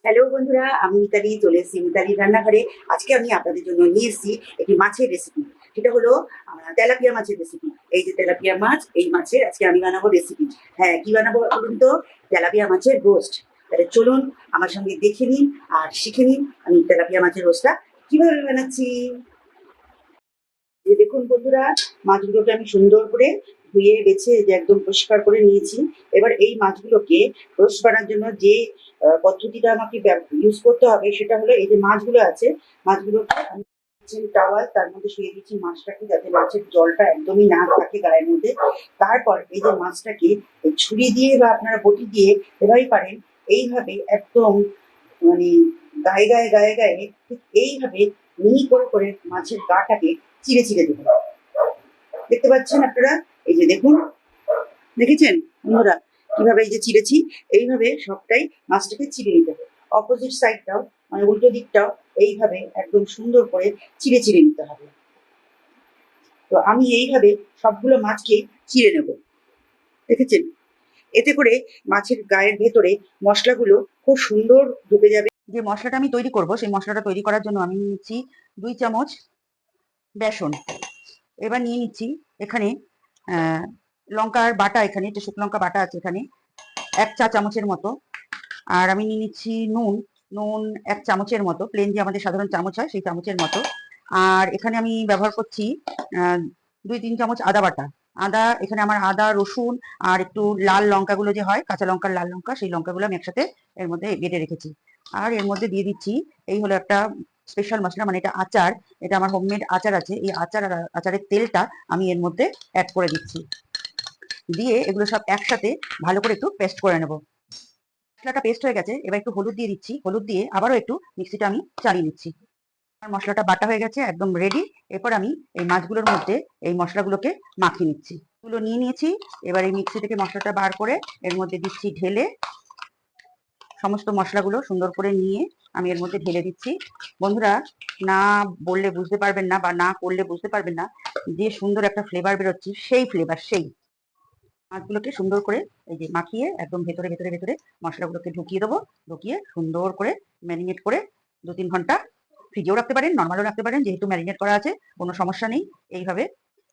Hello বন্ধুরা, আমি মিতালি চলে এসেছি মিতালির রান্নাঘরে। আজকে আমি আপনাদের জন্য নিয়ে এসেছি একটি মাছের রেসিপি। সেটা হলো তেলাপিয়া মাছের রেসিপি। এই যে তেলাপিয়া মাছ, এই মাছের আজকে আমি বানাবো রেসিপি। হ্যাঁ, কি বানাবো বলুন তো? তেলাপিয়া মাছের রোস্ট। তাহলে চলুন আমার সঙ্গে দেখে নিন আর শিখে নিন আমি তেলাপিয়া মাছের রোস্টটা কিভাবে বানাচ্ছি। যে দেখুন বন্ধুরা, মাছগুলোকে আমি সুন্দর করে ধুয়ে বেছে এই যে একদম পরিষ্কার করে নিয়েছি। এবার এই মাছগুলোকে রোস্ট করার জন্য যে পদ্ধতিটা আমাকে ইউজ করতে হবে সেটা হলো, এই যে মাছগুলো আছে, মাছগুলোকে আমি টাওয়াল তার মধ্যে শুয়ে দিচ্ছি মাছটাকে, যাতে মাছের জলটা একদমই না থাকে গায়ের মধ্যে। তারপর এই যে মাছটাকে এই ছুরি দিয়ে বা আপনারা বটি দিয়ে এভাবেই পারেন, এইভাবে একদম মানে গায়ে গায়ে গায়ে গায়ে ঠিক এইভাবে মিহি করে করে মাছের গাটাকে চিড়ে চিড়ে দেবো। দেখতে পাচ্ছেন আপনারা? এই যে দেখুন, দেখেছেন বন্ধুরা কিভাবে এই যে চিড়েছি? এইভাবে সবটাই মাছটাকে চিড়ে নিতে হবে। অপোজিট সাইডটাও, মানে উল্টো দিকটাও এইভাবে একদম সুন্দর করে চিড়ে চিড়ে নিতে হবে। তো আমি এইভাবে সবগুলো মাছকে চিড়ে নেব। দেখেছেন? এতে করে মাছের গায়ের ভেতরে মশলাগুলো খুব সুন্দর ঢুকে যাবে। যে মশলাটা আমি তৈরি করব, সেই মশলাটা তৈরি করার জন্য আমি নিচ্ছি 2 চামচ বেসন। এবার নিয়ে নিচ্ছি এখানে লঙ্কার বাটা, এখানে একটা শুকনো লঙ্কা বাটা আছে এখানে 1 চা চামচের মতো। আর আমি নিয়ে নিচ্ছি নুন, নুন 1 চামচের মতো, প্লেন যে আমাদের সাধারণ চামচ হয় সেই চামচের মতো। আর এখানে আমি ব্যবহার করছি 2-3 চামচ আদা বাটা। আদা, এখানে আমার আদা, রসুন আর একটু লাল লঙ্কাগুলো যে হয়, কাঁচা লঙ্কার লাল লঙ্কা, সেই লঙ্কাগুলো আমি একসাথে এর মধ্যে বেটে রেখেছি। আর এর মধ্যে দিয়ে দিচ্ছি, এই হলো একটা স্পেশাল মশলা, মানে এটা আচার, এটা আমার হোমমেড আচার আছে, এই আচার আর আচারের তেলটা আমি এর মধ্যে অ্যাড করে দিচ্ছি। দিয়ে এগুলো সব একসাথে ভালো করে একটু পেস্ট করে নেব। মশলাটা পেস্ট হয়ে গেছে, এবার একটু হলুদ দিয়ে দিচ্ছি, হলুদ দিয়ে আবারও একটু মিক্সিটা আমি চালিয়ে নিচ্ছি। আমার মশলাটা বাটা হয়ে গেছে, একদম রেডি। এরপর আমি এই মাছগুলোর মধ্যে এই মশলাগুলোকে মাখিয়ে নিচ্ছি। এগুলো নিয়ে নিয়েছি, এবার এই মিক্সি থেকে মশলাটা বার করে এর মধ্যে দিচ্ছি ঢেলে। সমস্ত মশলাগুলো সুন্দর করে নিয়ে আমি এর মধ্যে ঢেলে দিচ্ছি। বন্ধুরা, না বললে বুঝতে পারবেন না, বা না করলে বুঝতে পারবেন না, যে সুন্দর একটা ফ্লেভার বেরোচ্ছে, সেই ফ্লেভার, সেই মাছগুলোকে সুন্দর করে এই যে মাখিয়ে একদম ভেতরে ভেতরে ভেতরে মশলাগুলোকে ঢুকিয়ে দেবো। ঢুকিয়ে সুন্দর করে ম্যারিনেট করে 2-3 ঘন্টা ফ্রিজেও রাখতে পারেন, নর্মালও রাখতে পারেন, যেহেতু ম্যারিনেট করা আছে কোনো সমস্যা নেই। এইভাবে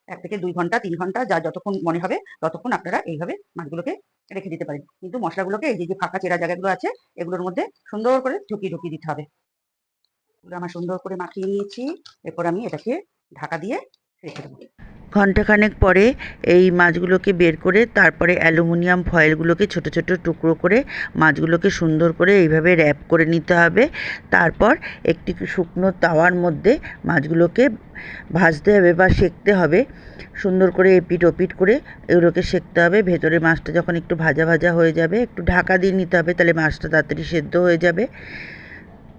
1 থেকে 2 ঘন্টা 3 ঘন্টা যা যতক্ষণ মনে হবে ততক্ষণ আপনারা এইভাবে মাছগুলোকে রেখে দিতে পারেন। কিন্তু মশলাগুলোকে এই যে যে ফাঁকা চেরা জায়গাগুলো আছে এগুলোর মধ্যে সুন্দর করে ঢুকিয়ে ঢুকিয়ে দিতে হবে। এগুলো আমার সুন্দর করে মাখিয়ে নিয়েছি। এরপর আমি এটাকে ঢাকা দিয়ে রেখে দেবো। ঘন্টাখানেক পরে এই মাছগুলোকে বের করে তারপরে অ্যালুমিনিয়াম ফয়েলগুলোকে ছোট ছোট টুকরো করে মাছগুলোকে সুন্দর করে এইভাবে র্যাপ করে নিতে হবে। তারপর একটি শুকনো তাওয়ার মধ্যে মাছগুলোকে ভাজতে হবে বা সেঁকতে হবে। সুন্দর করে এপিট ওপিট করে এগুলোকে সেঁকতে হবে। ভেতরে মাছটা যখন একটু ভাজা ভাজা হয়ে যাবে, একটু ঢাকা দিয়ে নিতে হবে, তাহলে মাছটা তাড়াতাড়ি সেদ্ধ হয়ে যাবে।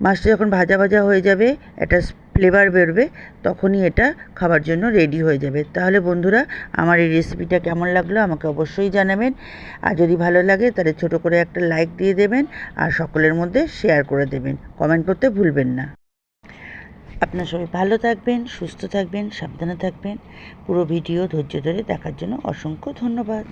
মাছটা যখন ভাজা ভাজা হয়ে যাবে, একটা ফ্লেভার বেরোবে, তখনই এটা খাবার জন্য রেডি হয়ে যাবে। তাহলে বন্ধুরা, আমার এই রেসিপিটা কেমন লাগলো আমাকে অবশ্যই জানাবেন। আর যদি ভালো লাগে তাহলে ছোট করে একটা লাইক দিয়ে দেবেন, আর সকলের মধ্যে শেয়ার করে দেবেন। কমেন্ট করতে ভুলবেন না। আপনারা সবাই ভালো থাকবেন, সুস্থ থাকবেন, সাবধানে থাকবেন। পুরো ভিডিও ধৈর্য ধরে দেখার জন্য অসংখ্য ধন্যবাদ।